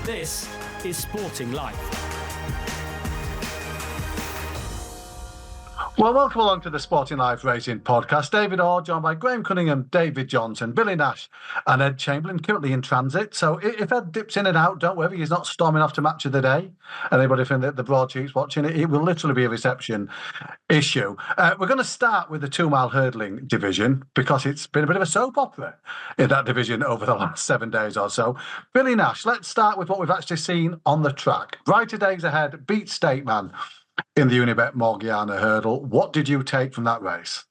This is Sporting Life. Well, welcome along to the Sporting Life Racing Podcast. David Orr, joined by Graham Cunningham, David Johnson, Billy Nash and Ed Chamberlain, currently in transit. So if Ed dips in and out, don't worry, he's not storming off to Match of the Day. Anybody from the broadsheets watching it, it will literally be a reception issue. We're going to start with the 2 mile hurdling division because it's been a bit of a soap opera in that division over the last 7 days or so. Billy Nash, let's start with what we've actually seen on the track. Brighter Days Ahead beat Stateman in the Unibet Morgiana hurdle. What did you take from that race?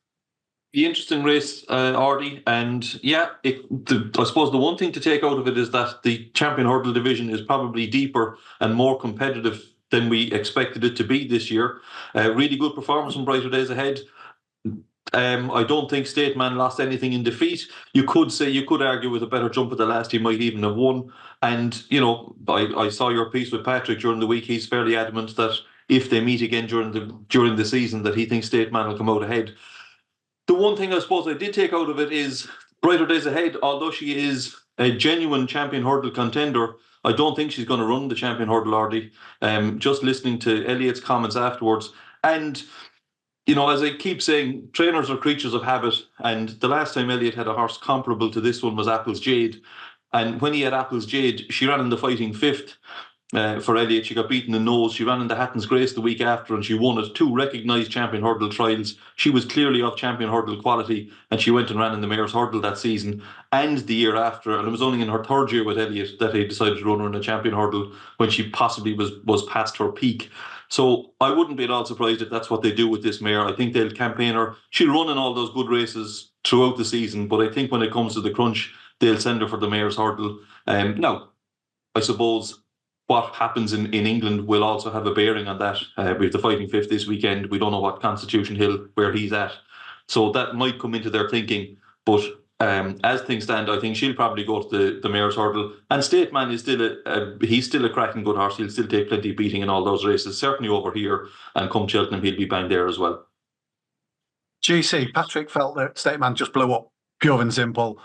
The interesting race, Ardy, and I suppose the one thing to take out of it is that the champion hurdle division is probably deeper and more competitive than we expected it to be this year. Really good performance from Brighter Days Ahead. I don't think Stateman lost anything in defeat. You could argue with a better jump at the last, he might even have won. And, I saw your piece with Patrick during the week. He's fairly adamant that if they meet again during the season, that he thinks Stateman will come out ahead. The one thing I suppose I did take out of it is Brighter Days Ahead, although she is a genuine champion hurdle contender, I don't think she's going to run the champion hurdle, Ardy. Just listening to Elliot's comments afterwards. And, as I keep saying, trainers are creatures of habit. And the last time Elliot had a horse comparable to this one was Apple's Jade. And when he had Apple's Jade, she ran in the fighting fifth. For Elliot, she got beaten in nose. She ran in the Hatton's Grace the week after and she won it. 2 recognised champion hurdle trials. She was clearly of champion hurdle quality and she went and ran in the Mayor's Hurdle that season and the year after. And it was only in her 3rd year with Elliot that he decided to run her in a champion hurdle when she possibly was past her peak. So I wouldn't be at all surprised if that's what they do with this mare. I think they'll campaign her. She'll run in all those good races throughout the season, but I think when it comes to the crunch, they'll send her for the Mayor's Hurdle. Now, I suppose what happens in England will also have a bearing on that. We have the fighting fifth this weekend. We don't know what Constitution Hill, where he's at. So that might come into their thinking. But as things stand, I think she'll probably go to the Mayor's Hurdle. And Stateman is he's still a cracking good horse. He'll still take plenty of beating in all those races, certainly over here. And come Cheltenham, he'll be bang there as well. GC, Patrick felt that Stateman just blew up. Pure and simple.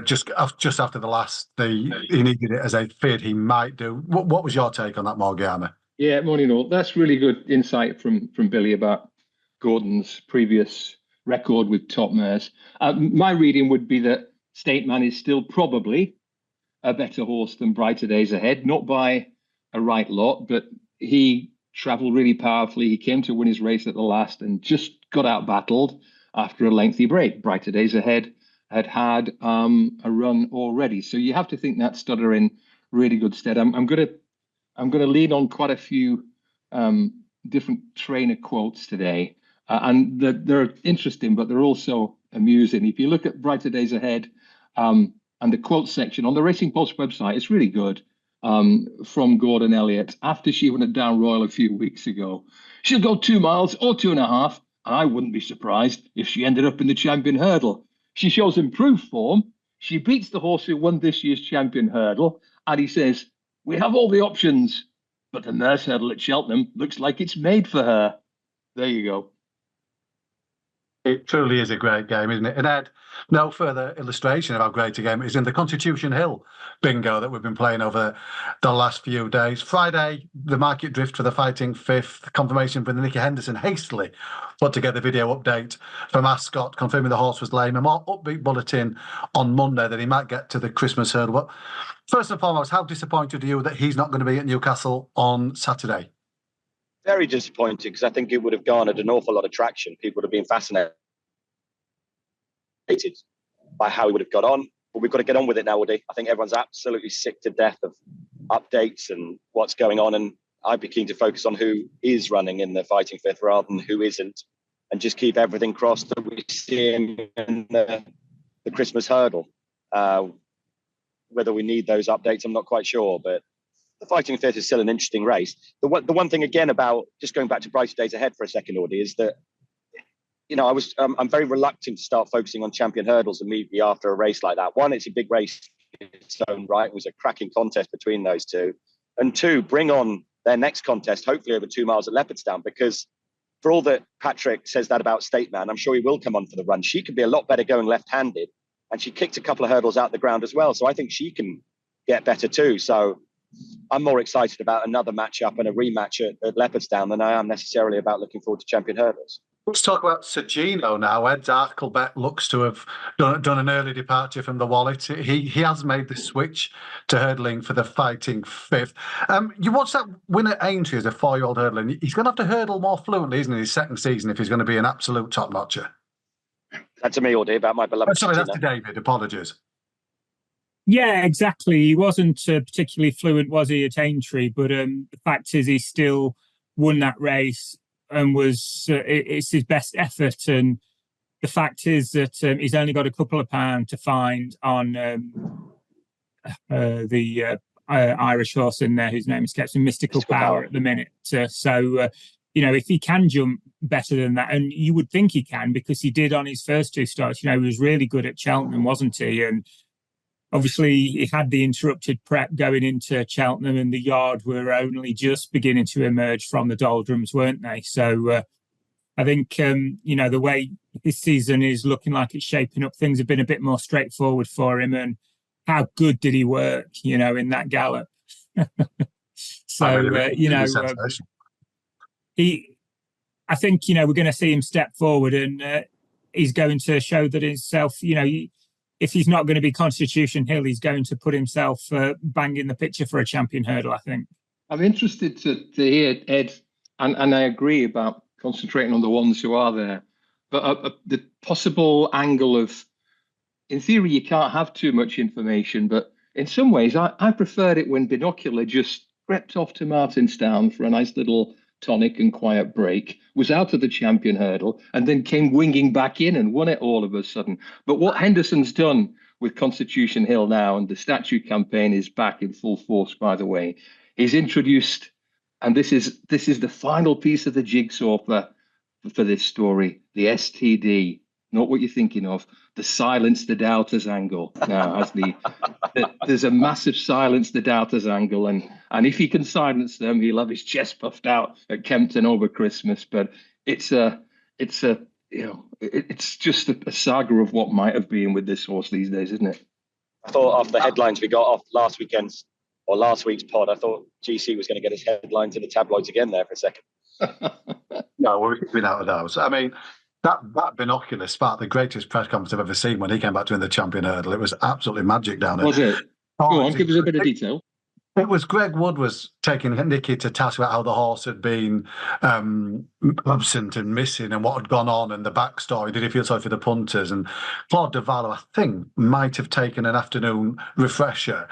Just after the last, he needed it as I feared he might do. What was your take on that, Morgiana? Yeah, morning all. That's really good insight from Billy about Gordon's previous record with top mares. My reading would be that Stateman is still probably a better horse than Brighter Days Ahead, not by a right lot, but he travelled really powerfully. He came to win his race at the last and just got out battled after a lengthy break. Brighter Days Ahead had a run already, so you have to think that stood her in really good stead. I'm gonna lean on quite a few different trainer quotes today, and they're interesting, but they're also amusing. If you look at Brighter Days Ahead and the quote section on the Racing Post website, it's really good. From Gordon Elliott after she won at Down Royal a few weeks ago, she'll go 2 miles or 2.5. I wouldn't be surprised if she ended up in the champion hurdle. She shows improved form. She beats the horse who won this year's champion hurdle. And he says, we have all the options, but the Mayor's Hurdle at Cheltenham looks like it's made for her. There you go. It truly is a great game, isn't it? And Ed, no further illustration of how great a game it is in the Constitution Hill bingo that we've been playing over the last few days. Friday, the market drift for the fighting fifth, confirmation for Nicky Henderson hastily put together video update from Ascot, confirming the horse was lame. A more upbeat bulletin on Monday that he might get to the Christmas hurdle. But first and foremost, how disappointed are you that he's not going to be at Newcastle on Saturday? Very disappointed, because I think it would have garnered an awful lot of traction. People would have been fascinated by how he would have got on. But we've got to get on with it now, Woody. I think everyone's absolutely sick to death of updates and what's going on. And I'd be keen to focus on who is running in the fighting fifth rather than who isn't, and just keep everything crossed that we see him in the Christmas hurdle. Whether we need those updates, I'm not quite sure, but the fighting fifth is still an interesting race. The one thing again about just going back to Brighter Days Ahead for a second, Audie, is that I'm very reluctant to start focusing on champion hurdles immediately after a race like that. One, it's a big race in its own right. It was a cracking contest between those two, and two, bring on their next contest, hopefully over 2 miles at Leopardstown, because for all that Patrick says that about Stateman, I'm sure he will come on for the run. She could be a lot better going left-handed, and she kicked a couple of hurdles out the ground as well. So I think she can get better too. So I'm more excited about another matchup and a rematch at Leopardstown than I am necessarily about looking forward to champion hurdles. Let's talk about Sergino now. Ed Arkelbeck looks to have done an early departure from the Wallet. He has made the switch to hurdling for the Fighting Fifth. You watch that win at Aintree as a 4-year-old hurdler, and he's going to have to hurdle more fluently, isn't he, his second season if he's going to be an absolute top-notcher? That's to me, Audie, about my beloved. Sorry, that's to David. Apologies. Yeah, exactly. He wasn't particularly fluent, was he, at Aintree? But the fact is, he still won that race and it's his best effort. And the fact is that he's only got a couple of pounds to find on the Irish horse in there, whose name escapes him, Mystical Power at the minute. If he can jump better than that, and you would think he can because he did on his first two starts, he was really good at Cheltenham, wasn't he? And obviously, he had the interrupted prep going into Cheltenham, and the yard were only just beginning to emerge from the doldrums, weren't they? So I think, the way this season is looking like it's shaping up, things have been a bit more straightforward for him. And how good did he work, in that gallop? I think, we're going to see him step forward, and he's going to show that himself, if he's not going to be Constitution Hill, he's going to put himself bang in the picture for a champion hurdle, I think. I'm interested to hear Ed, and I agree about concentrating on the ones who are there, but the possible angle of, in theory, you can't have too much information, but in some ways, I preferred it when Binocular just crept off to Martinstown for a nice little tonic and quiet break, was out of the champion hurdle, and then came winging back in and won it all of a sudden. But what Henderson's done with Constitution Hill now, and the statue campaign is back in full force, by the way, he's introduced, and this is the final piece of the jigsaw for this story, the STD, not what you're thinking of, the silence the doubters angle. Now, there's a massive silence the doubters angle, and if he can silence them, he'll have his chest puffed out at Kempton over Christmas. But it's just a saga of what might have been with this horse these days, isn't it? I thought after the headlines we got off last week's pod, I thought GC was going to get his headlines in the tabloids again there for a second. No, we're out of those. I mean, that Binocular sparked the greatest press conference I've ever seen when he came back to win the champion hurdle. It was absolutely magic down there. Was it? Go on, give us a bit of detail. It was Greg Wood was taking Nicky to task about how the horse had been absent and missing and what had gone on and the backstory. Did he feel sorry for the punters? And Claude Davallo, I think, might have taken an afternoon refresher,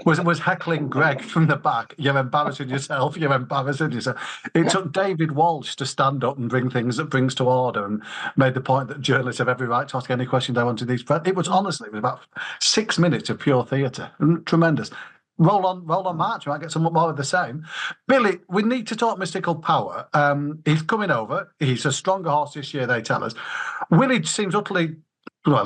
was heckling Greg from the back. You're embarrassing yourself. You're embarrassing yourself. It took David Walsh to stand up and bring things to order and made the point that journalists have every right to ask any questions they want to these press. It was about 6 minutes of pure theatre. Tremendous. Roll on March. We might get some more of the same. Billy, we need to talk Mystical Power. He's coming over. He's a stronger horse this year, they tell us. Willie seems utterly,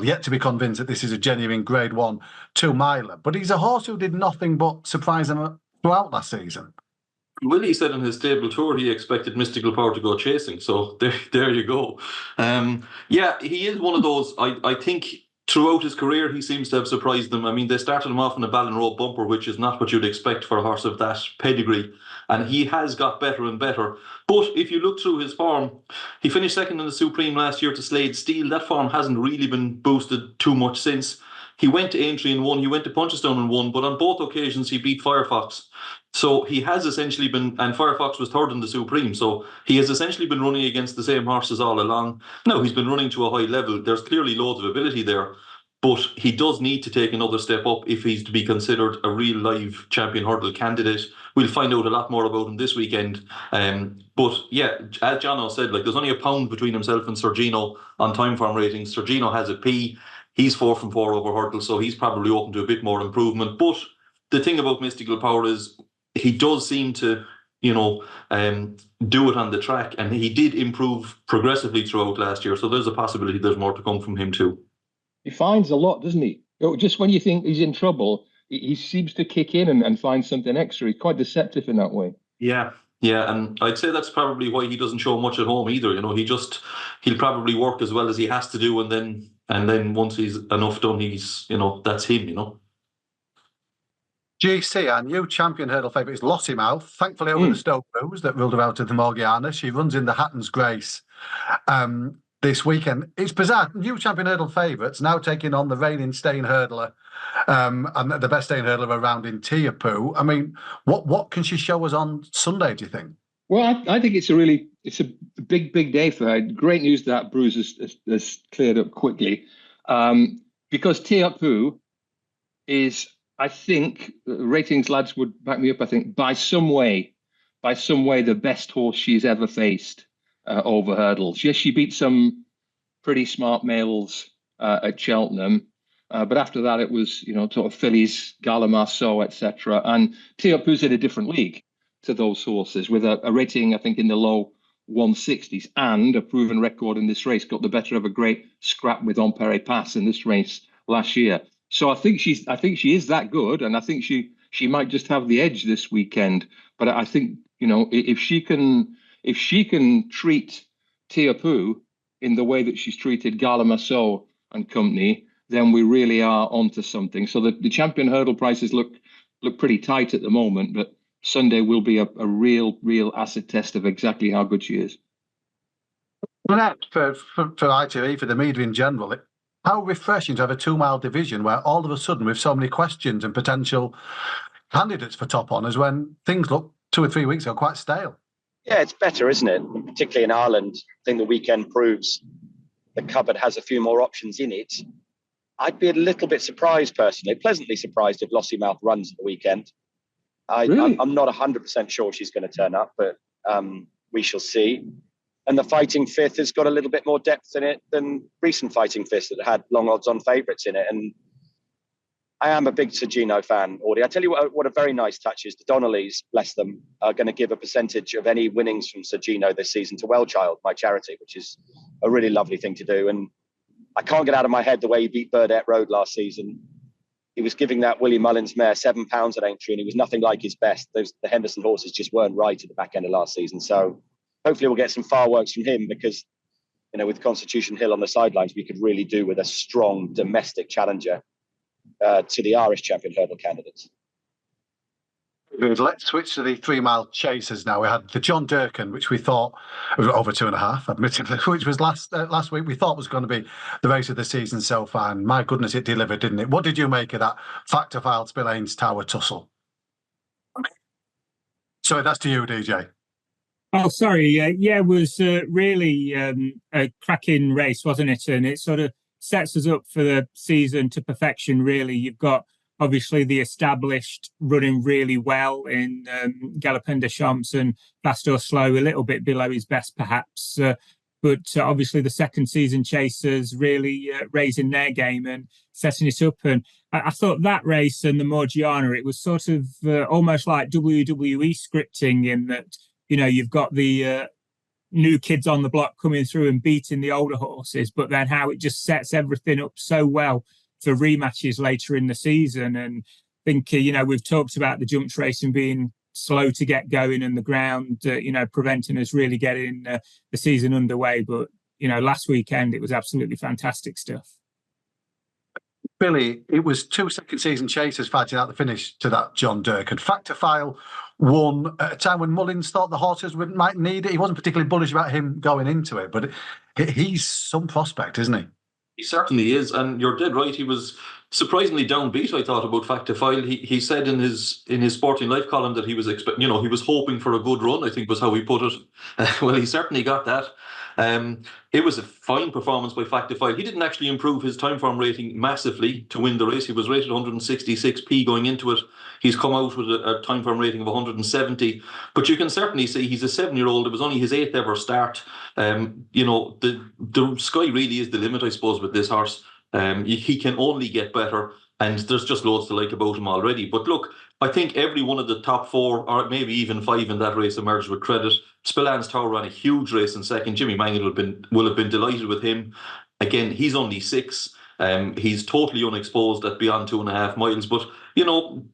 yet to be convinced that this is a genuine Grade 1 2-miler. But he's a horse who did nothing but surprise him throughout last season. Willie said in his stable tour he expected Mystical Power to go chasing. So there you go. He is one of those, I think, throughout his career, he seems to have surprised them. I mean, they started him off in a Ballyburn bumper, which is not what you'd expect for a horse of that pedigree. And he has got better and better. But if you look through his form, he finished second in the Supreme last year to Slade Steel. That form hasn't really been boosted too much since. He went to Aintree and won. He went to Punchestown and won. But on both occasions, he beat Firefox. So he has essentially been, and Firefox was third in the Supreme, so he has essentially been running against the same horses all along. Now, he's been running to a high level. There's clearly loads of ability there, but he does need to take another step up if he's to be considered a real live champion hurdle candidate. We'll find out a lot more about him this weekend. But yeah, as Jono said, there's only a pound between himself and Sergino on time form ratings. Sergino has a P. He's 4 from 4 over hurdle, so he's probably open to a bit more improvement. But the thing about Mystical Power is he does seem to, do it on the track, and he did improve progressively throughout last year. So there's a possibility there's more to come from him too. He finds a lot, doesn't he? Just when you think he's in trouble, he seems to kick in and find something extra. He's quite deceptive in that way. Yeah, and I'd say that's probably why he doesn't show much at home either. He'll probably work as well as he has to do, and then once he's enough done, he's that's him. GC, our new champion hurdle favourite, is Lossiemouth. Thankfully, over the Stoke Blues that ruled her out of the Morgiana. She runs in the Hatton's Grace this weekend. It's bizarre. New champion hurdle favourites now taking on the reigning staying hurdler and the best staying hurdler around in Teahupoo. I mean, what can she show us on Sunday, do you think? Well, I think it's a big day for her. Great news that bruise has cleared up quickly, because Teahupoo is, I think, ratings lads would back me up, I think, by some way, the best horse she's ever faced over hurdles. Yes, she beat some pretty smart males at Cheltenham, but after that it was, sort of fillies, Gala Marceau, etc. And Teahupoo's in a different league to those horses, with a rating, I think, in the low 160s, and a proven record in this race. Got the better of a great scrap with Empere Pass in this race last year. So I think she is that good, and I think she might just have the edge this weekend. But I think, if she can treat Teahupoo in the way that she's treated Gala Marceau and company, then we really are onto something. So the champion hurdle prices look pretty tight at the moment, but Sunday will be a real acid test of exactly how good she is. Well, for ITV, for the media in general, how refreshing to have a 2 mile division where all of a sudden, with so many questions and potential candidates for top honours, when things look 2 or 3 weeks ago quite stale. Yeah, it's better, isn't it? Particularly in Ireland. I think the weekend proves the cupboard has a few more options in it. I'd be a little bit surprised, personally, pleasantly surprised, if Lossiemouth runs at the weekend. Really? I'm not 100% sure she's going to turn up, but we shall see. And the Fighting Fifth has got a little bit more depth in it than recent Fighting Fifths that had long odds-on favourites in it. And I am a big Sergino fan, Audie. I tell you what a very nice touch is. The Donnellys, bless them, are going to give a percentage of any winnings from Sergino this season to Wellchild, my charity, which is a really lovely thing to do. And I can't get out of my head the way he beat Burdett Road last season. He was giving that Willie Mullins mare £7 at Aintree, and he was nothing like his best. The Henderson horses just weren't right at the back end of last season. So hopefully we'll get some fireworks from him, because, with Constitution Hill on the sidelines, we could really do with a strong domestic challenger to the Irish champion hurdle candidates. Good. Let's switch to the 3 mile chasers now. We had the John Durkan, which we thought was over 2.5, admittedly, which was last week. We thought was going to be the race of the season so far. And my goodness, it delivered, didn't it? What did you make of that Factor File Spillane's Tower tussle? Sorry, that's to you, DJ. Oh, sorry. Yeah, it was really a cracking race, wasn't it? And it sort of sets us up for the season to perfection, really. You've got, obviously, the established running really well in Galopin des Champs and Fast or Slow, a little bit below his best, perhaps. But obviously, the second season chasers really raising their game and setting it up. And I thought that race and the Morgiana, it was sort of almost like WWE scripting, in that, you've got the new kids on the block coming through and beating the older horses, but then how it just sets everything up so well for rematches later in the season. And I think, we've talked about the jumps racing being slow to get going and the ground, preventing us really getting the season underway. But, last weekend, it was absolutely fantastic stuff. Billy, it was 2 second season chasers fighting out the finish to that John Durkan. Factor File won at a time when Mullins thought the horses might need it. He wasn't particularly bullish about him going into it, but he's some prospect, isn't he? He certainly is, and you're dead right. He was surprisingly downbeat, I thought, about Factor File. He said in his Sporting Life column that he was he was hoping for a good run, I think was how he put it. Well, he certainly got that. It was a fine performance by Factor File. He didn't actually improve his time form rating massively to win the race. He was rated 166p going into it. He's come out with a time form rating of 170. But you can certainly see he's a 7-year-old. It was only his 8th ever start. The sky really is the limit, I suppose, with this horse. He can only get better, and there's just loads to like about him already. But look, I think every one of the top 4, or maybe even 5 in that race, emerged with credit. Spillane's Tower ran a huge race in second. Jimmy Mangan will have been delighted with him. Again, he's only 6. He's totally unexposed at beyond 2.5 miles. But,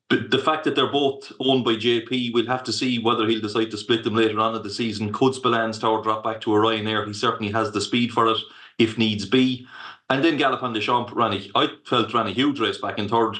the fact that they're both owned by JP, we'll have to see whether he'll decide to split them later on in the season. Could Spillane's Tower drop back to a Ryanair? He certainly has the speed for it, if needs be. And then Galopin des Champs ran a huge race back in third.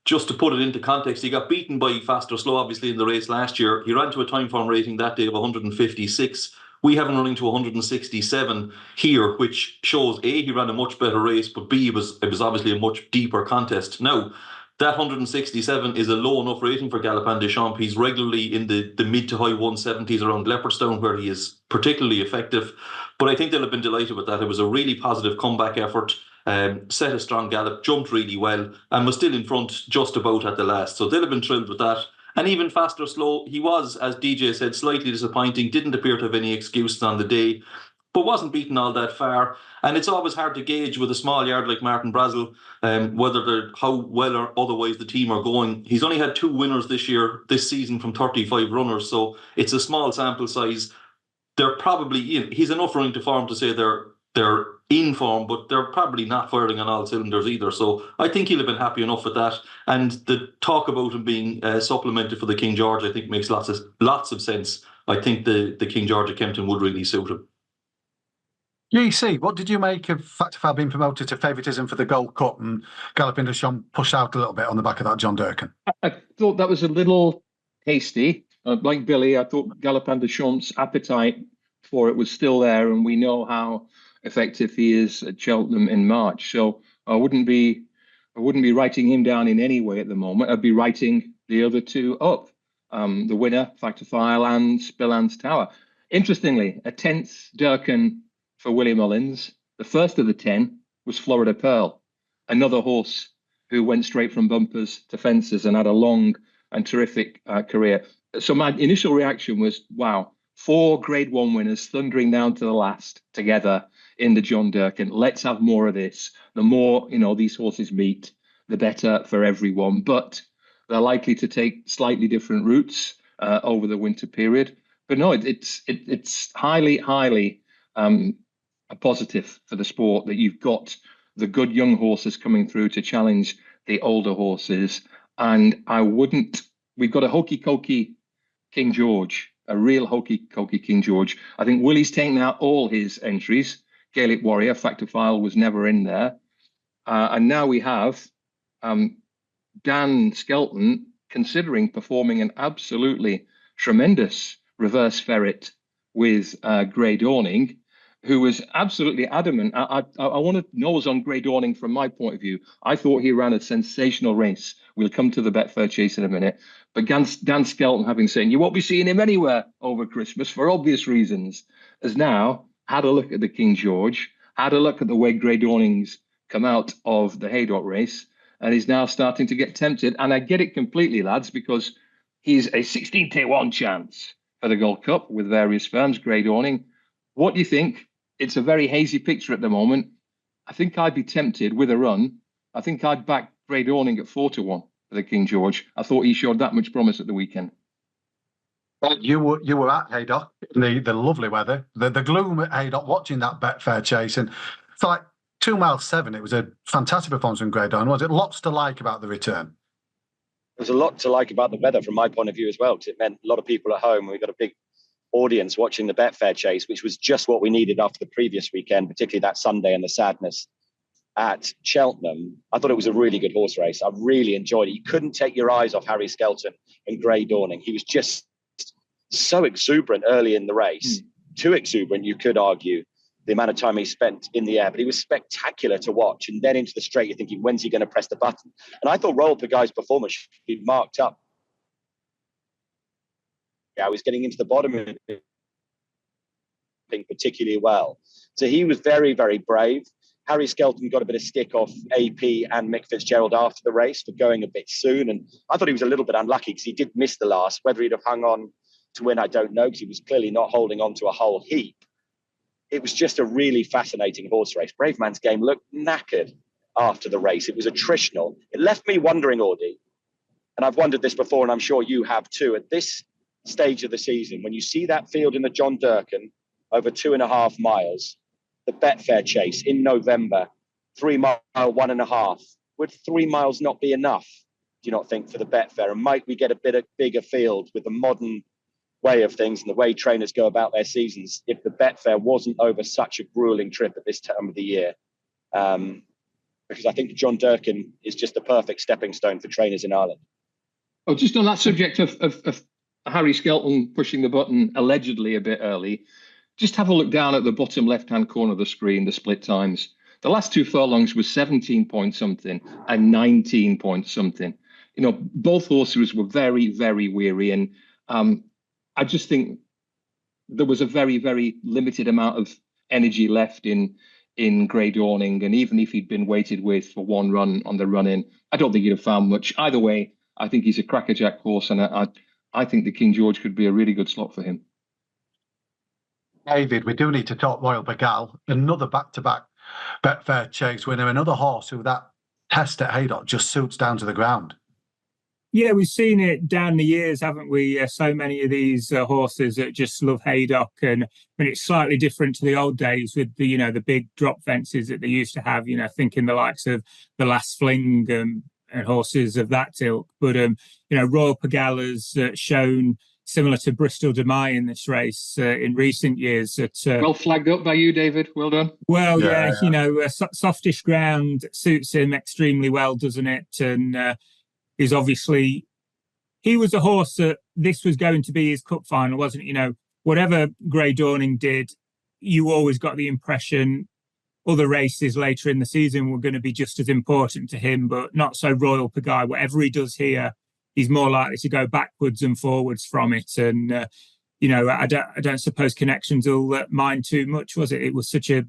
just to put it into context, he got beaten by Fast or Slow, obviously, in the race last year. He ran to a time form rating that day of 156. We have him running to 167 here, which shows, A, he ran a much better race, but B, it was obviously a much deeper contest. Now, that 167 is a low enough rating for Galopin Des Champs. He's regularly in the mid to high 170s around Leopardstown, where he is particularly effective. But I think they'll have been delighted with that. It was a really positive comeback effort, set a strong gallop, jumped really well, and was still in front just about at the last. So they'll have been thrilled with that. And even Fast or Slow, he was, as DJ said, slightly disappointing, didn't appear to have any excuses on the day, but wasn't beaten all that far. And it's always hard to gauge with a small yard like Martin Brazel, how well or otherwise the team are going. He's only had 2 winners this season from 35 runners, so it's a small sample size. They're probably, he's enough running to form to say they're in form, but they're probably not firing on all cylinders either. So I think he'll have been happy enough with that. And the talk about him being supplemented for the King George, I think makes lots of sense. I think the King George at Kempton would really suit him. GC, what did you make of Factifal being promoted to favouritism for the Gold Cup and Galopin Des Champs pushed out a little bit on the back of that John Durkan? I thought that was a little hasty. Like Billy, I thought Galopin Des Champs' appetite for it was still there, and we know how effective he is at Cheltenham in March. So I wouldn't be writing him down in any way at the moment. I'd be writing the other 2 up. The winner, Factifal, and Spillans Tower. Interestingly, a 10th Durkan for Willie Mullins. The first of the 10 was Florida Pearl, another horse who went straight from bumpers to fences and had a long and terrific career. So my initial reaction was, wow, 4 Grade 1 winners thundering down to the last together in the John Durkan. Let's have more of this. The more, these horses meet, the better for everyone. But they're likely to take slightly different routes over the winter period. But no, it's highly a positive for the sport that you've got the good young horses coming through to challenge the older horses. And we've got a hokey-cokey King George, a real hokey-cokey King George. I think Willie's taken out all his entries. Gaelic Warrior, Factifile was never in there. And now we have Dan Skelton considering performing an absolutely tremendous reverse ferret with Grey Dawning, who was absolutely adamant. I want to nose on Grey Dawning from my point of view. I thought he ran a sensational race. We'll come to the Betfair Chase in a minute. But Dan Skelton, having said, you won't be seeing him anywhere over Christmas for obvious reasons, has now had a look at the King George, had a look at the way Grey Dawning's come out of the Haydock race, and he's now starting to get tempted. And I get it completely, lads, because he's a 16-1 chance for the Gold Cup with various firms, Grey Dawning. What do you think? It's a very hazy picture at the moment. I think I'd be tempted with a run. I think I'd back Grey Dawning at 4-1 for the King George. I thought he showed that much promise at the weekend. Well, you were at Haydock in the lovely weather, the gloom at Haydock, watching that Betfair Chase, and for like 2 miles 7, it was a fantastic performance from Grey Dawning. Was it lots to like about the return? There's a lot to like about the weather from my point of view as well, because it meant a lot of people at home. We got a big audience watching the Betfair Chase, which was just what we needed after the previous weekend, particularly that Sunday and the sadness at Cheltenham. I thought it was a really good horse race. I really enjoyed it. You couldn't take your eyes off Harry Skelton and Grey Dawning. He was just so exuberant early in the race. Too exuberant, you could argue, the amount of time he spent in the air, but he was spectacular to watch. And then into the straight, you're thinking, when's he going to press the button? And I thought Royal Pagai's performance should be marked up. I was getting into the bottom of it particularly well. So he was very, very brave. Harry Skelton got a bit of stick off AP and Mick Fitzgerald after the race for going a bit soon. And I thought he was a little bit unlucky because he did miss the last. Whether he'd have hung on to win, I don't know, because he was clearly not holding on to a whole heap. It was just a really fascinating horse race. Brave Man's Game looked knackered after the race. It was attritional. It left me wondering, Audie, and I've wondered this before, and I'm sure you have too, at this stage of the season, when you see that field in the John Durkan over 2.5 miles, the Betfair Chase in November, 3 mile, 1.5, would 3 miles not be enough, do you not think, for the Betfair? And might we get a bit of bigger field with the modern way of things and the way trainers go about their seasons if the Betfair wasn't over such a grueling trip at this time of the year? because I think John Durkin is just the perfect stepping stone for trainers in Ireland. Oh, just on that subject of Harry Skelton pushing the button allegedly a bit early, just have a look down at the bottom left-hand corner of the screen, the split times. The last 2 furlongs was 17 point something and 19 point something. You know, both horses were very, very weary. And I just think there was a very, very limited amount of energy left in Grey Dawning. And even if he'd been weighted with for one run on the run-in, I don't think he'd have found much. Either way, I think he's a crackerjack horse. And I think the King George could be a really good slot for him. David, we do need to talk Royal Begal, another back-to-back Betfair Chase winner, another horse who that test at Haydock just suits down to the ground. Yeah, we've seen it down the years, haven't we? So many of these horses that just love Haydock, and I mean, it's slightly different to the old days with the the big drop fences that they used to have. Thinking the likes of the Last Fling and horses of that ilk. But Royal Begal has shown, similar to Bristol de Mai in this race in recent years. That well flagged up by you, David. Well done. Well, yeah. Softish ground suits him extremely well, doesn't it? And is obviously, he was a horse that this was going to be his cup final, wasn't it? Whatever Grey Dawning did, you always got the impression other races later in the season were going to be just as important to him, but not so Royal Begal. Whatever he does here, he's more likely to go backwards and forwards from it. And, I don't suppose Connections will mind too much, was it? It was such a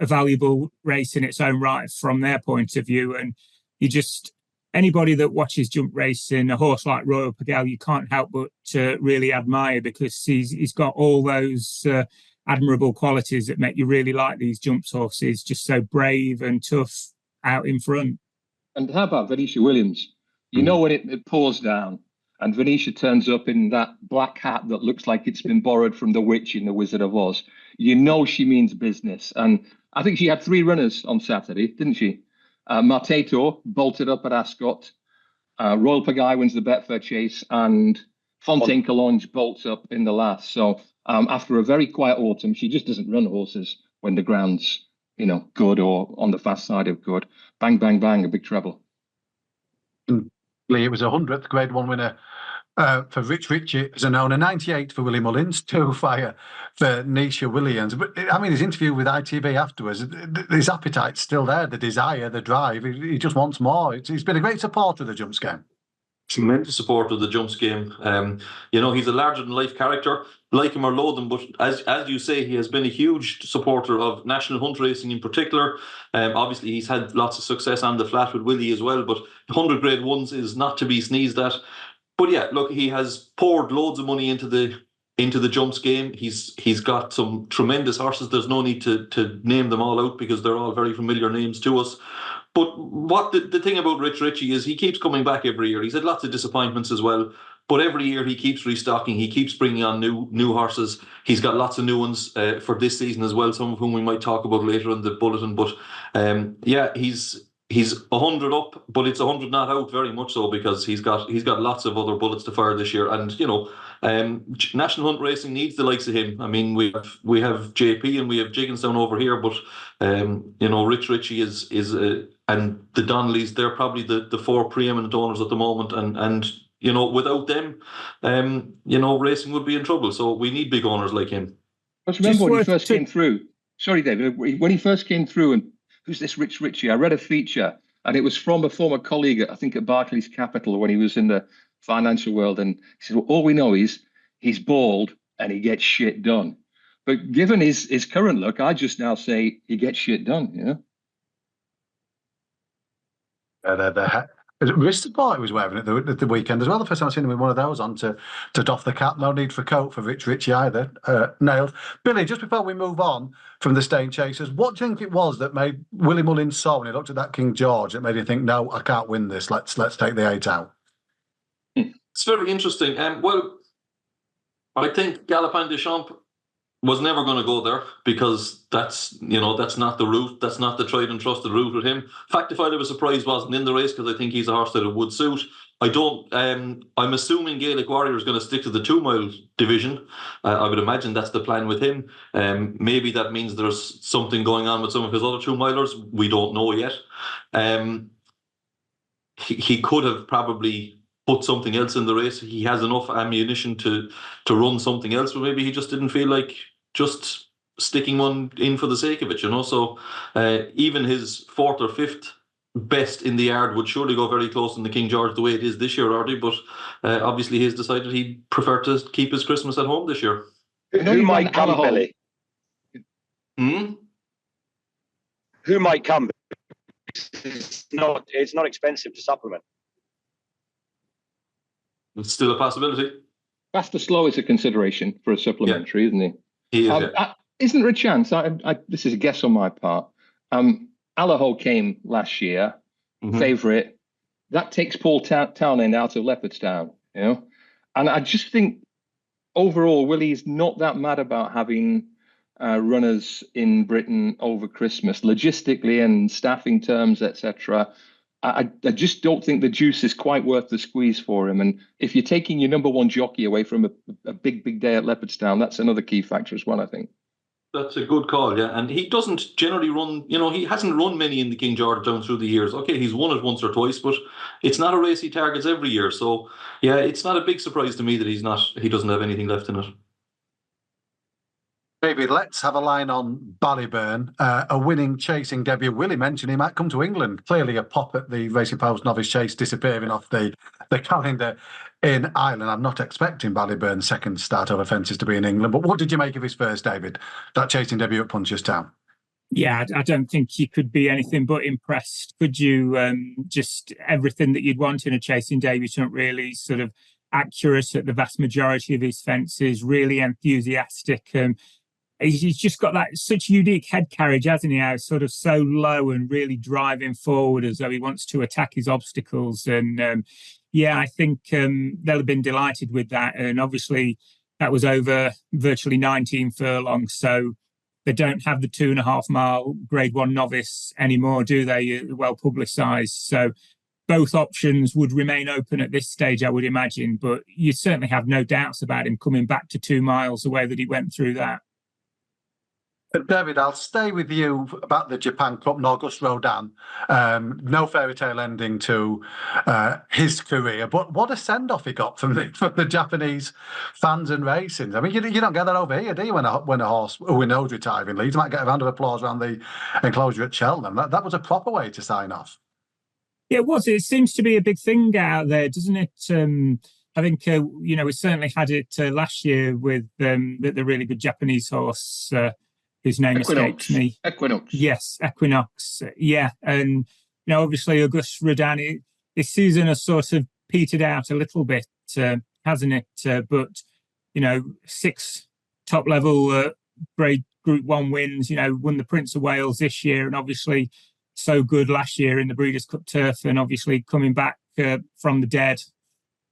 valuable race in its own right from their point of view. And anybody that watches jump racing, a horse like Royal Begal, you can't help but really admire, because he's got all those admirable qualities that make you really like these jumps horses, just so brave and tough out in front. And how about Venetia Williams? When it pours down and Venetia turns up in that black hat that looks like it's been borrowed from the witch in The Wizard of Oz, she means business. And I think she had 3 runners on Saturday, didn't she? Marteto bolted up at Ascot. Royal Begal wins the Betfair Chase, and Fontaine Collonges bolts up in the last. So after a very quiet autumn, she just doesn't run horses when the ground's good or on the fast side of good. Bang, bang, bang, a big treble. It was a 100th Grade 1 winner for Ricci as an owner, 98 for Willie Mullins, 2 fire for Nisha Williams. But I mean, his interview with ITV afterwards, his appetite's still there, the desire, the drive. He just wants more. He's been a great supporter of the jumps game. Tremendous supporter of the jumps game. He's a larger-than-life character, like him or loathe him, but as you say, he has been a huge supporter of national hunt racing in particular. Obviously, he's had lots of success on the flat with Willie as well, but 100 Grade 1s is not to be sneezed at. But yeah, look, he has poured loads of money into the jumps game. He's got some tremendous horses. There's no need to name them all out because they're all very familiar names to us. But what the thing about Ricci is he keeps coming back every year. He's had lots of disappointments as well, but every year he keeps restocking. He keeps bringing on new horses. He's got lots of new ones for this season as well, some of whom we might talk about later in the bulletin. But he's 100 up, but it's 100 not out, very much so, because he's got lots of other bullets to fire this year. And national hunt racing needs the likes of him. I mean, we have JP and we have Jigginstown over here, but Ricci is and the Donnellys, they're probably the 4 preeminent owners at the moment, and without them, racing would be in trouble. So we need big owners like him. But remember when he first came through? Sorry, David. When he first came through, and who's this Ricci? I read a feature, and it was from a former colleague, I think at Barclays Capital, when he was in the financial world, and he said, well, all we know is he's bald and he gets shit done. But given his current look, I just now say he gets shit done. The wrist support he was wearing at the weekend as well. The first time I've seen him with one of those on to doff the cap. No need for coat for Ricci either. Nailed. Billy, just before we move on from the Staying Chasers, what do you think it was that made Willie Mullins saw when he looked at that King George that made him think, no, I can't win this. Let's take the 8 out? It's very interesting. Well, I think Galopin des Champs was never going to go there, because that's not the route. That's not the tried and trusted route with him. Factified, I was surprised wasn't in the race, because I think he's a horse that it would suit. I don't. I'm assuming Gaelic Warrior is going to stick to the 2 mile division. I would imagine that's the plan with him. Maybe that means there's something going on with some of his other 2 milers. We don't know yet. He could have probably put something else in the race. He has enough ammunition to run something else, but maybe he just didn't feel like just sticking one in for the sake of it, you know. So even his 4th or 5th best in the yard would surely go very close in the King George the way it is this year, Artie. But obviously he's decided he'd prefer to keep his Christmas at home this year. Who might come, Billy? Who might come? It's not expensive to supplement. It's still a possibility. Fast or slow is a consideration for a supplementary, isn't he? He is, Isn't there a chance? This is a guess on my part. Allaho came last year, favourite. That takes Paul Townend out of Leopardstown, you know. And I just think overall, Willie's not that mad about having runners in Britain over Christmas, logistically and staffing terms, etc. I just don't think the juice is quite worth the squeeze for him. And if you're taking your number 1 jockey away from a big day at Leopardstown, that's another key factor as well, I think. That's a good call, yeah. And he doesn't generally run, you know, he hasn't run many in the King George down through the years. Okay, he's won it once or twice, but it's not a race he targets every year. So, yeah, it's not a big surprise to me that he doesn't have anything left in it. David, let's have a line on Ballyburn, a winning chasing debut. Willie mentioned he might come to England. Clearly a pop at the Racing Post Novice Chase disappearing off the calendar in Ireland. I'm not expecting Ballyburn's second start over fences to be in England, but what did you make of his first, David? That chasing debut at Punchestown? Yeah, I don't think you could be anything but impressed. Could you? Just everything that you'd want in a chasing debutant, really sort of accurate at the vast majority of his fences, really enthusiastic. He's just got that such unique head carriage, hasn't he? How sort of so low and really driving forward as though he wants to attack his obstacles. And yeah, I think they'll have been delighted with that. And obviously that was over virtually 19 furlongs. So they don't have the 2.5 mile Grade 1 novice anymore, do they? Well publicised. So both options would remain open at this stage, I would imagine. But you certainly have no doubts about him coming back to 2 miles the way that he went through that. David, I'll stay with you about the Japan Cup and Auguste Rodin. No fairy tale ending to his career, but what a send-off he got from the Japanese fans and racing. I mean, you don't get that over here, do you, when a horse who knows retiring leads? You might get a round of applause around the enclosure at Cheltenham. That was a proper way to sign off. Yeah, it was. It seems to be a big thing out there, doesn't it? I think, we certainly had it last year with the really good Japanese horse, whose name escapes me. Equinox. Yes, Equinox. Yeah. And, obviously Auguste Rodin, this season has sort of petered out a little bit, hasn't it? But, 6 top level grade Group 1 wins, won the Prince of Wales this year, and obviously so good last year in the Breeders' Cup Turf, and obviously coming back from the dead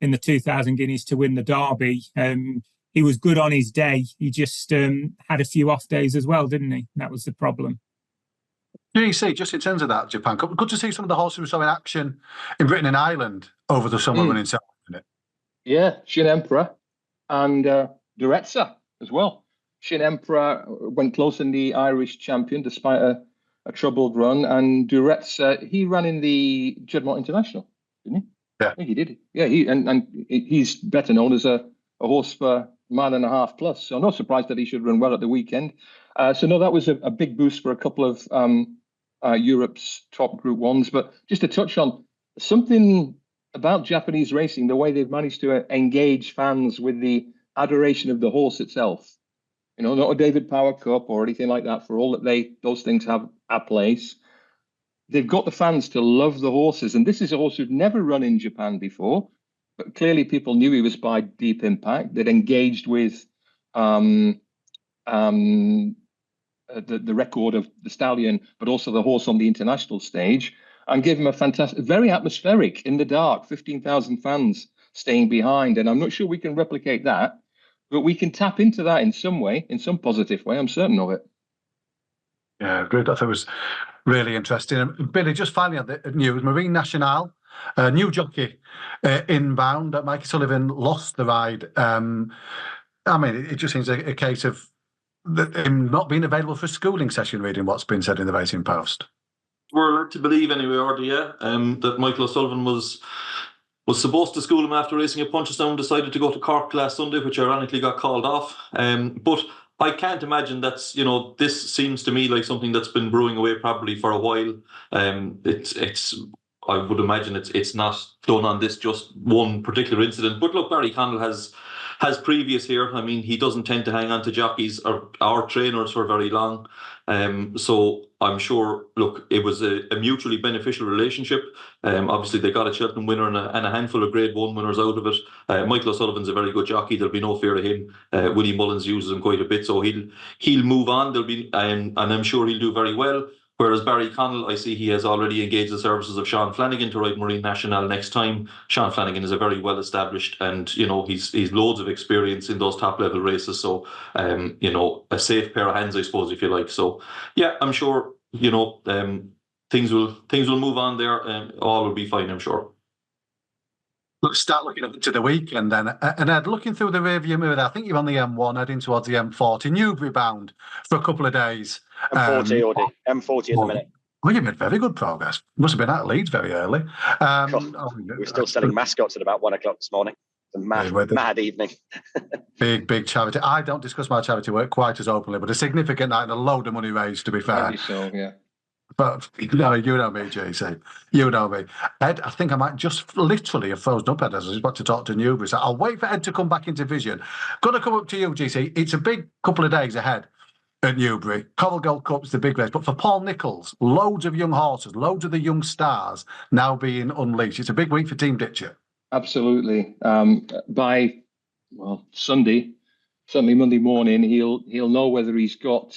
in the 2,000 guineas to win the Derby. He was good on his day. He just had a few off days as well, didn't he? That was the problem. GC, just in terms of that Japan Cup, good to see some of the horses we saw in action in Britain and Ireland over the summer running season, isn't it? Yeah, Shin Emperor and Duretsa as well. Shin Emperor went close in the Irish Champion despite a troubled run, and Duretsa, he ran in the Juddmonte International, didn't he? Yeah, I think he did. Yeah, he's better known as a horse for mile and a half plus. So not surprised that he should run well at the weekend. So no, that was a big boost for a couple of Europe's top Group 1s. But just to touch on something about Japanese racing, the way they've managed to engage fans with the adoration of the horse itself. Not a David Power Cup or anything like that, for all that those things have a place. They've got the fans to love the horses. And this is a horse who'd never run in Japan before. But clearly people knew he was by Deep Impact. They'd engaged with the record of the stallion, but also the horse on the international stage, and gave him a fantastic, very atmospheric, in the dark, 15,000 fans staying behind. And I'm not sure we can replicate that, but we can tap into that in some way, in some positive way. I'm certain of it. Yeah, good. I thought it was really interesting. And Billy, just finally on the news, Marine Nationale New jockey inbound. Mikey Sullivan lost the ride. It just seems a case of him not being available for a schooling session, reading what's been said in the Racing Post. We're led to believe anyway, Ardy, that Michael O'Sullivan was supposed to school him after racing at Punchestown, decided to go to Cork last Sunday, which ironically got called off. But I can't imagine that's, this seems to me like something that's been brewing away probably for a while. I would imagine it's not done on this just one particular incident. But look, Barry Connell has previous here. He doesn't tend to hang on to jockeys or our trainers for very long. So I'm sure, look, it was a mutually beneficial relationship. Obviously, they got a Cheltenham winner and a handful of Grade 1 winners out of it. Michael O'Sullivan's a very good jockey. There'll be no fear of him. Willie Mullins uses him quite a bit, so he'll move on. There'll be, and I'm sure he'll do very well. Whereas Barry Connell, I see he has already engaged the services of Sean Flanagan to ride Marine National next time. Sean Flanagan is a very well established, and he's loads of experience in those top level races. So a safe pair of hands, I suppose, if you like. So yeah, I'm sure things will move on there, and all will be fine, I'm sure. Let's start looking to the weekend then. And Ed, looking through the rearview mirror, I think you're on the M1 heading towards the M40, Newbury bound for a couple of days. M40, Audi. M40 at the minute. Well, you made very good progress. Must have been at Leeds very early. We're still selling mascots at about 1 o'clock this morning. It's a mad evening. Big charity. I don't discuss my charity work quite as openly, but a significant night and a load of money raised, to be fair. Maybe so, yeah. But no, you know me, JC. You know me. Ed, I think I might just literally have frozen up, Ed, as I was about to talk to Newbury. So I'll wait for Ed to come back into vision. Going to come up to you, GC. It's a big couple of days ahead at Newbury. Coral Gold Cup's the big race. But for Paul Nicholls, loads of young horses, loads of the young stars now being unleashed. It's a big week for Team Ditcher. Absolutely. By Sunday, certainly Monday morning, he'll know whether he's got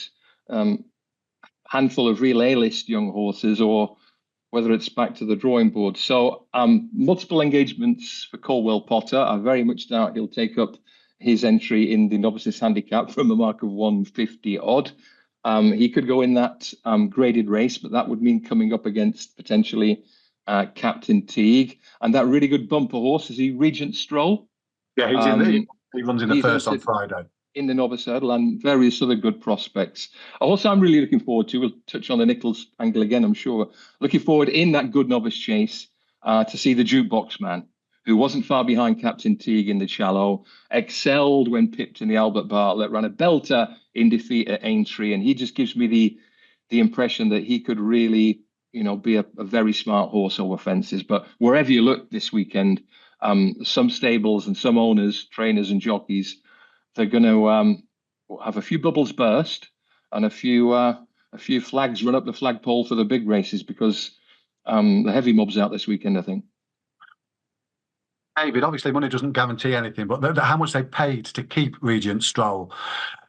handful of real A-list young horses or whether it's back to the drawing board. So multiple engagements for Colwell Potter. I very much doubt he'll take up his entry in the novices handicap from a mark of 150 odd. He could go in that graded race, but that would mean coming up against potentially Captain Teague and that really good bumper horse. Is he Regent Stroll? Yeah, he runs in the first on Friday. In the novice hurdle and various other good prospects. Also, I'm really looking forward to, we'll touch on the Nicholls angle again, I'm sure, looking forward in that good novice chase to see the Jukebox Man, who wasn't far behind Captain Teague in the Shallow, excelled when pipped in the Albert Bartlett, ran a belter in defeat at Aintree, and he just gives me the impression that he could really, be a very smart horse over fences. But wherever you look this weekend, some stables and some owners, trainers and jockeys, they're going to have a few bubbles burst and a few flags run up the flagpole for the big races because the heavy mob's out this weekend, I think. David, obviously money doesn't guarantee anything, but how much they paid to keep Regent Stroll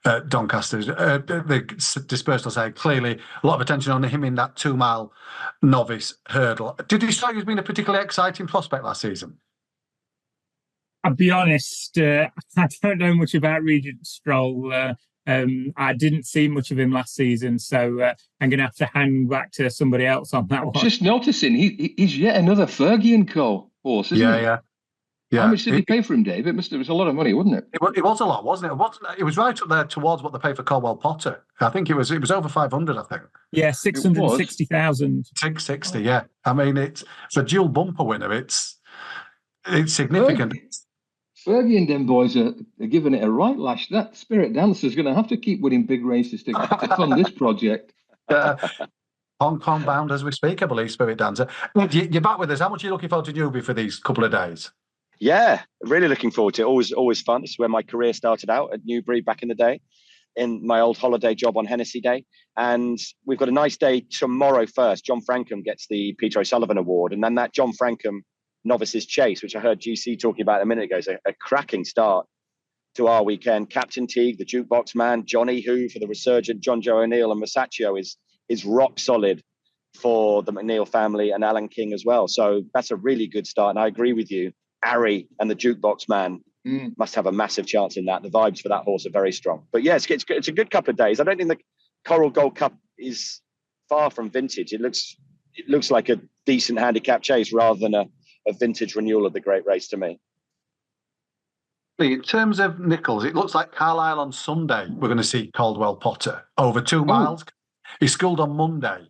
at Doncaster, the dispersal side, clearly a lot of attention on him in that 2 mile novice hurdle. Did he strike you as being a particularly exciting prospect last season? I'll be honest, I don't know much about Regent Stroll. I didn't see much of him last season, so I'm going to have to hang back to somebody else on that one. Just noticing, he's yet another Fergie & Co. horse, isn't he? Yeah. How much did he pay for him, Dave? It was a lot of money, wasn't it? It was a lot, wasn't it? It was right up there towards what they pay for Colwell Potter. I think it was over 500, I think. Yeah, 660,000. 660, yeah. It's a dual bumper winner. It's significant. Fergie and them boys are giving it a right lash. That Spirit Dancer is going to have to keep winning big races to fund this project. Hong Kong bound as we speak, I believe, Spirit Dancer. You're back with us. How much are you looking forward to Newbury for these couple of days? Yeah, really looking forward to it. Always fun. This is where my career started out at Newbury back in the day, in my old holiday job on Hennessy Day. And we've got a nice day tomorrow first. John Frankham gets the Peter O'Sullivan Award. And then that John Frankham Novices Chase, which I heard GC talking about a minute ago, is a cracking start to our weekend. Captain Teague, the Jukebox Man, Johnny Who for the resurgent John Joe O'Neill, and Masaccio is rock solid for the McNeil family and Alan King as well. So that's a really good start. And I agree with you. Ari and the Jukebox Man must have a massive chance in that. The vibes for that horse are very strong. But yeah, it's a good couple of days. I don't think the Coral Gold Cup is far from vintage. It looks like a decent handicap chase rather than a vintage renewal of the great race to me. In terms of Nichols, it looks like Carlisle on Sunday, we're going to see Caldwell Potter over 2 miles. He schooled on Monday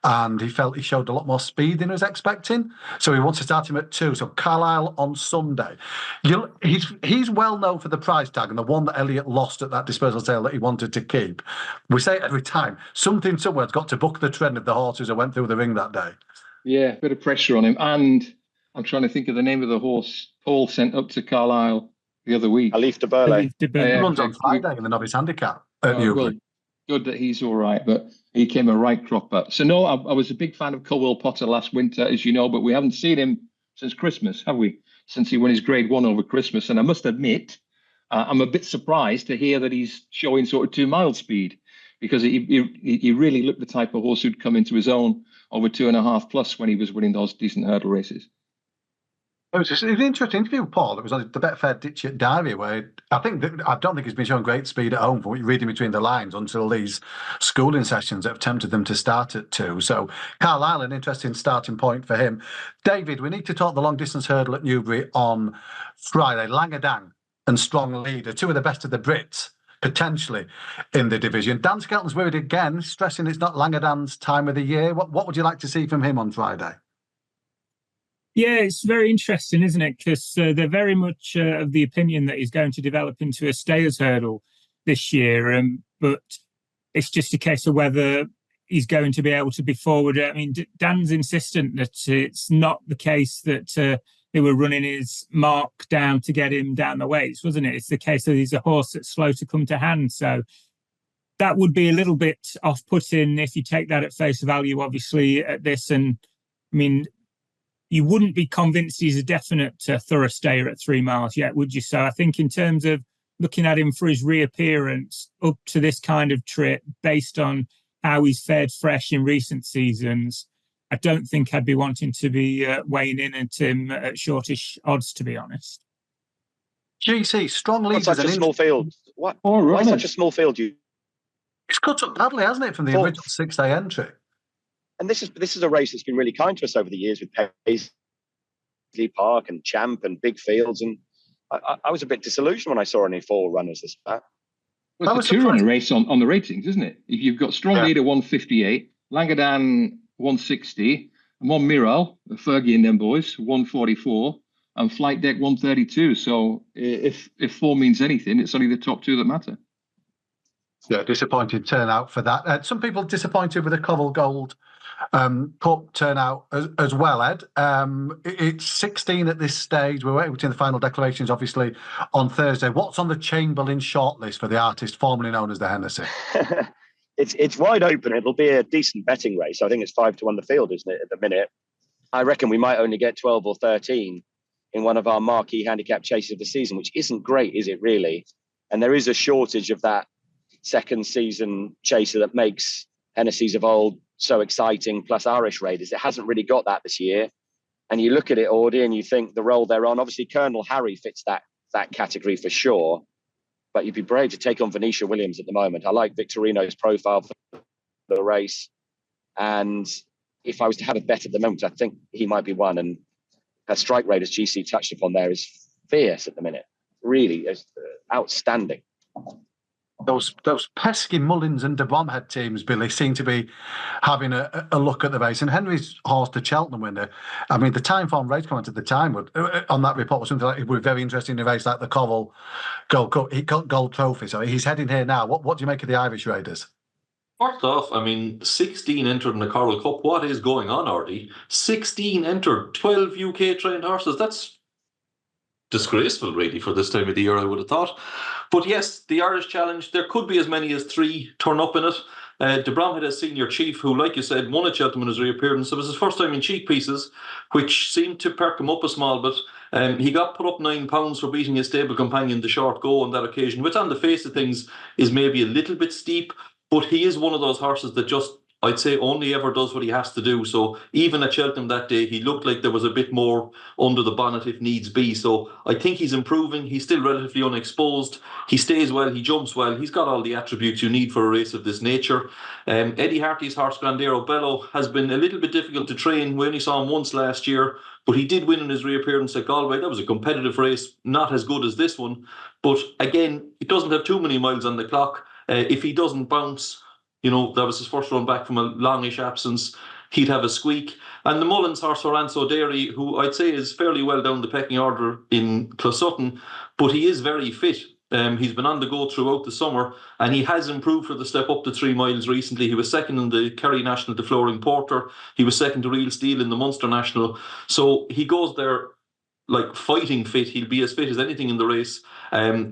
and he felt he showed a lot more speed than he was expecting. So he wants to start him at 2. So Carlisle on Sunday. He's well known for the price tag and the one that Elliott lost at that disposal sale that he wanted to keep. We say it every time. Something somewhere's got to buck the trend of the horses that went through the ring that day. Yeah, a bit of pressure on him. And I'm trying to think of the name of the horse Paul sent up to Carlisle the other week. Alif de Burle. He runs on Friday in the novice handicap at Newbury. Well, good that he's all right, but he came a right cropper. So no, I was a big fan of Caldwell Potter last winter, as you know, but we haven't seen him since Christmas, have we? Since he won his Grade 1 over Christmas. And I must admit, I'm a bit surprised to hear that he's showing sort of 2 mile speed, because he really looked the type of horse who'd come into his own over 2.5 plus when he was winning those decent hurdle races. It was an interesting interview, Paul. It was on the Betfair Ditchet Diary, where I don't think he's been showing great speed at home from what you're reading between the lines until these schooling sessions that have tempted them to start at 2. So Carlisle, an interesting starting point for him. David, we need to talk the long distance hurdle at Newbury on Friday. Langadang and Strong Leader, 2 of the best of the Brits, potentially in the division. Dan Skelton's worried again, stressing it's not Langadang's time of the year. What would you like to see from him on Friday? Yeah, it's very interesting, isn't it? Because they're very much of the opinion that he's going to develop into a stayers hurdle this year. But it's just a case of whether he's going to be able to be forward. I mean, Dan's insistent that it's not the case that they were running his mark down to get him down the weights, wasn't it? It's the case that he's a horse that's slow to come to hand. So that would be a little bit off-putting if you take that at face value, obviously, at this. And I mean, you wouldn't be convinced he's a definite thorough stayer at 3 miles yet, would you? So I think in terms of looking at him for his reappearance up to this kind of trip, based on how he's fared fresh in recent seasons, I don't think I'd be wanting to be weighing in at him at shortish odds, to be honest. GC, Strong Leader. Such a small field. Why such a small field? It's cut up badly, hasn't it, from the original 6-day entry? And this is a race that's been really kind to us over the years with Paisley Park and Champ and big fields. And I was a bit disillusioned when I saw only 4 runners this back. Well, it's a 2-runner race on the ratings, isn't it? If you've got Strong Leader 158, Langadan 160, and one Miro, Fergie and them boys 144, and Flight Deck 132. So if 4 means anything, it's only the top 2 that matter. Yeah, disappointed turnout for that. Some people disappointed with the Covell Gold Cup turnout as well, Ed. It's 16 at this stage. We're waiting between the final declarations, obviously, on Thursday. What's on the Chamberlain shortlist for the artist formerly known as the Hennessy? It's wide open. It'll be a decent betting race. I think it's 5-1 the field, isn't it, at the minute? I reckon we might only get 12 or 13 in one of our marquee handicap chases of the season, which isn't great, is it really? And there is a shortage of that second season chaser that makes Hennessy's of old so exciting, plus Irish Raiders. It hasn't really got that this year. And you look at it, Audie, and you think the role they're on, obviously Colonel Harry fits that category for sure, but you'd be brave to take on Venetia Williams at the moment. I like Victorino's profile for the race, and if I was to have a bet at the moment, I think he might be one. And her strike rate, as GC touched upon there, is fierce at the minute. Really is outstanding. Those pesky Mullins and de Bromhead teams, Billy, seem to be having a look at the race. And Henry's horse, the Cheltenham winner, I mean, the time form race comment at the time on that report was something like it would be very interesting in a race like the Covell Gold Trophy. So he's heading here now. What do you make of the Irish Raiders? First off, I mean, 16 entered in the Coral Cup. What is going on, Artie? 16 entered, 12 UK trained horses. That's disgraceful, really, for this time of the year, I would have thought. But yes, the Irish Challenge, there could be as many as 3 turn up in it. De Bromhead has senior chief, who, like you said, won at Cheltenham in his reappearance. It was his first time in cheek pieces, which seemed to perk him up a small bit. He got put up £9 for beating his stable companion, the Short Go, on that occasion, which on the face of things is maybe a little bit steep, but he is one of those horses that just, I'd say, only ever does what he has to do. So even at Cheltenham that day, he looked like there was a bit more under the bonnet if needs be. So I think he's improving. He's still relatively unexposed. He stays well. He jumps well. He's got all the attributes you need for a race of this nature. Eddie Hartley's horse, Grandero Bello, has been a little bit difficult to train. We only saw him once last year, but he did win in his reappearance at Galway. That was a competitive race, not as good as this one. But again, it doesn't have too many miles on the clock. If he doesn't bounce, that was his first run back from a longish absence, he'd have a squeak. And the Mullins horse, Horanso Dairy, who I'd say is fairly well down the pecking order in Closutton, but he is very fit. He's been on the go throughout the summer, and he has improved for the step up to 3 miles recently. He was second in the Kerry National to Flooring Porter. He was second to Real Steel in the Munster National. So he goes there like fighting fit. He'll be as fit as anything in the race.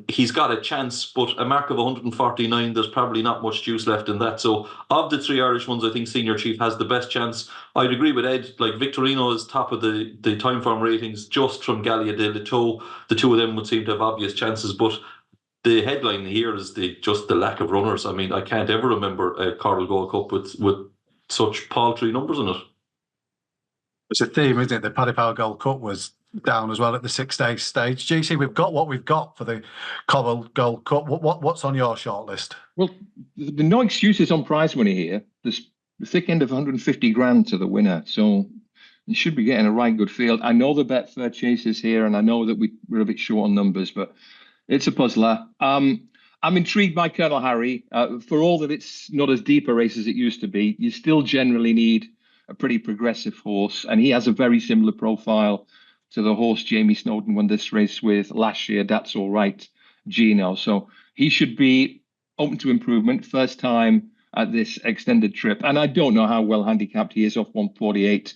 He's got a chance, but a mark of 149, there's probably not much juice left in that. So of the 3 Irish ones, I think Senior Chief has the best chance. I'd agree with Ed. Like Victorino is top of the time form ratings just from Gallia de Lito. The two of them would seem to have obvious chances, but the headline here is just the lack of runners. I mean, I can't ever remember a Coral Gold Cup with such paltry numbers in it. It's a theme, isn't it? The Paddy Power Gold Cup was down as well at the 6-day stage. GC, we've got what we've got for the Coral Gold Cup. What's on your shortlist? Well, the no excuses on prize money here. There's the thick end of 150 grand to the winner, so you should be getting a right good field. I know the Betfair chases here, and I know that we're a bit short on numbers, but it's a puzzler. I'm intrigued by Colonel Harry. For all that it's not as deep a race as it used to be, you still generally need a pretty progressive horse, and he has a very similar profile to the horse Jamie Snowden won this race with last year. That's All Right, Gino. So he should be open to improvement. First time at this extended trip, and I don't know how well handicapped he is off 148.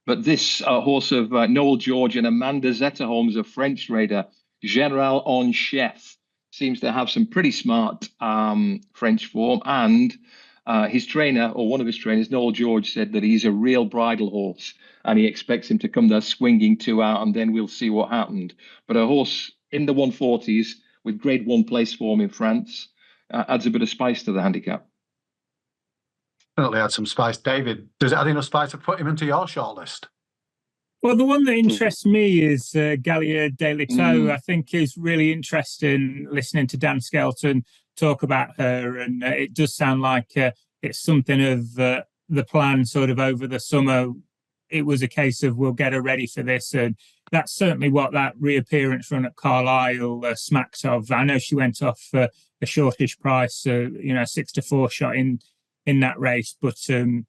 But this horse of Noel George and Amanda Zetterholm's a French raider, General en Chef, seems to have some pretty smart French form. And his trainer, or one of his trainers, Noel George, said that he's a real bridle horse and he expects him to come there swinging 2 out, and then we'll see what happened. But a horse in the 140s with grade 1 place form in France adds a bit of spice to the handicap. Definitely add some spice. David, does it add enough spice to put him into your shortlist? Well, the one that interests me is Gallia de Lito. I think is really interesting listening to Dan Skelton talk about her, and it does sound like it's something of the plan sort of over the summer. It was a case of we'll get her ready for this, and that's certainly what that reappearance run at Carlisle smacks of. I know she went off a shortish price, 6-4 shot in that race, but the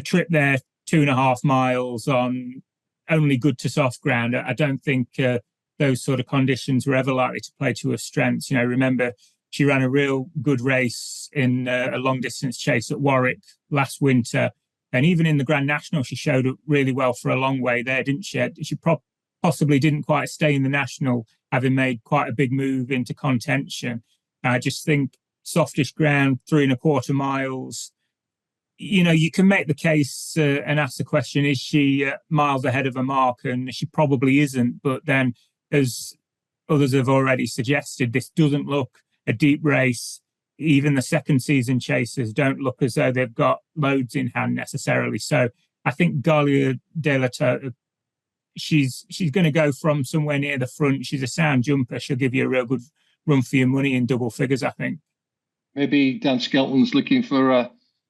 trip there, 2.5 miles on only good to soft ground. I don't think those sort of conditions were ever likely to play to her strengths. Remember, she ran a real good race in a long distance chase at Warwick last winter. And even in the Grand National, she showed up really well for a long way there, didn't she? She possibly didn't quite stay in the National, having made quite a big move into contention. I just think softish ground, 3.25 miles, you can make the case and ask the question, is she miles ahead of her mark? And she probably isn't. But then, as others have already suggested, this doesn't look a deep race. Even the second season chasers don't look as though they've got loads in hand necessarily. So I think Gallia de Lito, she's going to go from somewhere near the front. She's a sound jumper. She'll give you a real good run for your money in double figures, I think. Maybe Dan Skelton's looking for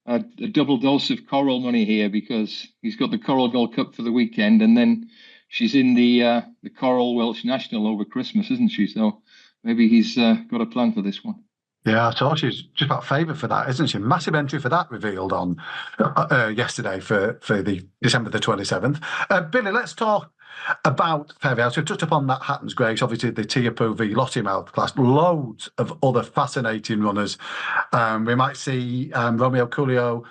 a double dose of Coral money here, because he's got the Coral Gold Cup for the weekend, and then she's in the Coral Welsh National over Christmas, isn't she? So maybe he's got a plan for this one. Yeah, I thought she's just about favourite for that, isn't she? Massive entry for that revealed on yesterday for the December the 27th. Billy, let's talk about Fairyhouse. We've touched upon that Hatton's Grace, obviously the Tiapu v Lottymouth class, loads of other fascinating runners. We might see Romeo Coolio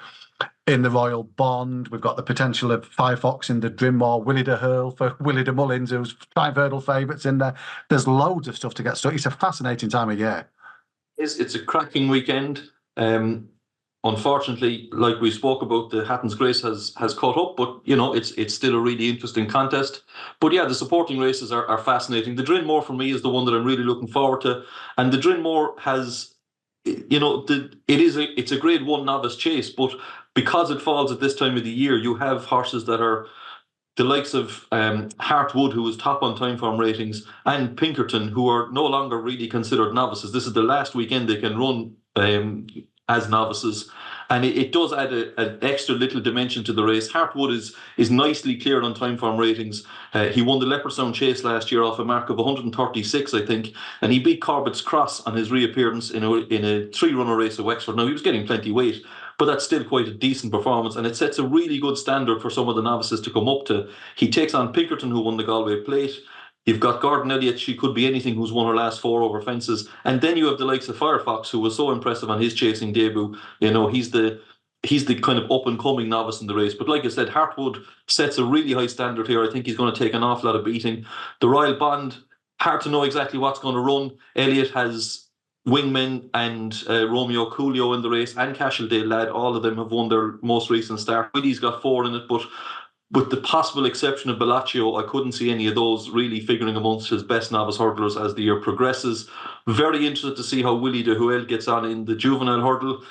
in the Royal Bond. We've got the potential of Firefox in the Drinmore, Willie de Hurl for Willie de Mullins, who's 5 hurdle favourites in there. There's loads of stuff to get started. It's a fascinating time of year. It's a cracking weekend. Unfortunately, like we spoke about, the Hatton's Grace has caught up, but it's still a really interesting contest. But yeah, the supporting races are fascinating. The Drinmore for me is the one that I'm really looking forward to, and the Drinmore has, it's a grade 1 novice chase, but because it falls at this time of the year, you have horses that are the likes of Hartwood, who was top on time form ratings, and Pinkerton, who are no longer really considered novices. This is the last weekend they can run as novices. And it does add an extra little dimension to the race. Heartwood is nicely cleared on time form ratings. He won the Leopardstown Chase last year off a mark of 136, I think, and he beat Corbett's Cross on his reappearance in a 3-runner race at Wexford. Now, he was getting plenty weight, but that's still quite a decent performance, and it sets a really good standard for some of the novices to come up to. He takes on Pinkerton, who won the Galway Plate. You've got Gordon Elliott, She Could Be Anything, who's won her last 4 over fences. And then you have the likes of Firefox, who was so impressive on his chasing debut. You know, he's the kind of up-and-coming novice in the race. But like I said, Heartwood sets a really high standard here. I think he's going to take an awful lot of beating. The Royal Bond, hard to know exactly what's going to run. Elliott has Wingman and Romeo Coolio in the race, and Cashildale Lad. All of them have won their most recent start. Willie's got 4 in it, but with the possible exception of Bellaccio, I couldn't see any of those really figuring amongst his best novice hurdlers as the year progresses. Very interested to see how Willie de Huel gets on in the juvenile hurdle.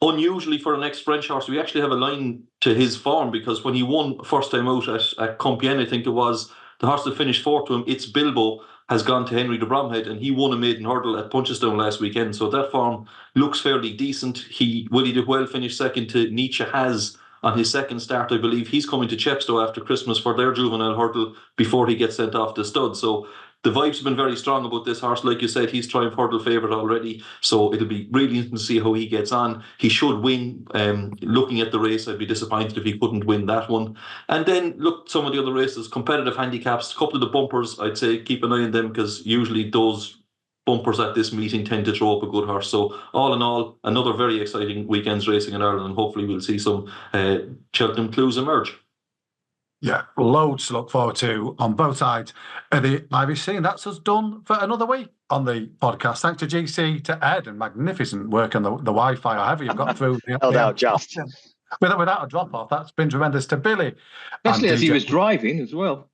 Unusually for an ex-French horse, we actually have a line to his form, because when he won first time out at Compiègne, I think it was, the horse that finished 4th to him, It's Bilbo, has gone to Henry de Bromhead, and he won a maiden hurdle at Punchestown last weekend. So that form looks fairly decent. Willie de Huel finished second to Nietzsche Has on his second start, I believe. He's coming to Chepstow after Christmas for their juvenile hurdle before he gets sent off to stud. So the vibes have been very strong about this horse. Like you said, he's Triumph Hurdle favourite already. So it'll be really interesting to see how he gets on. He should win. Looking at the race, I'd be disappointed if he couldn't win that one. And then look, some of the other races, competitive handicaps, a couple of the bumpers, I'd say keep an eye on them, because usually those bumpers at this meeting tend to throw up a good horse. So all in all, another very exciting weekend's racing in Ireland, and hopefully we'll see some Cheltenham clues emerge. Yeah, loads to look forward to on both sides of the IBC. And that's us done for another week on the podcast. Thanks to GC, to Ed, and magnificent work on the Wi-Fi, or however you've got through. Held out just. Without a drop-off. That's been tremendous. To Billy. Especially as he was driving as well.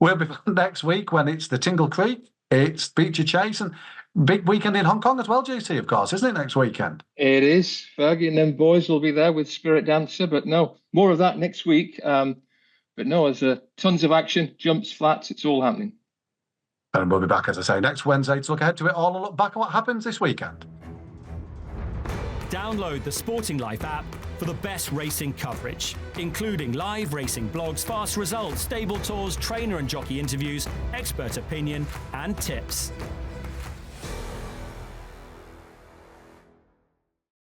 We'll be back next week when it's the Tingle Creek, it's Beecher Chase, and big weekend in Hong Kong as well, GC, of course, isn't it, next weekend? It is. Fergie and them boys will be there with Spirit Dancer, but no, more of that next week. But no, there's tons of action, jumps, flats, it's all happening. And we'll be back, as I say, next Wednesday to look ahead to it all and look back at what happens this weekend. Download the Sporting Life app for the best racing coverage, including live racing blogs, fast results, stable tours, trainer and jockey interviews, expert opinion and tips.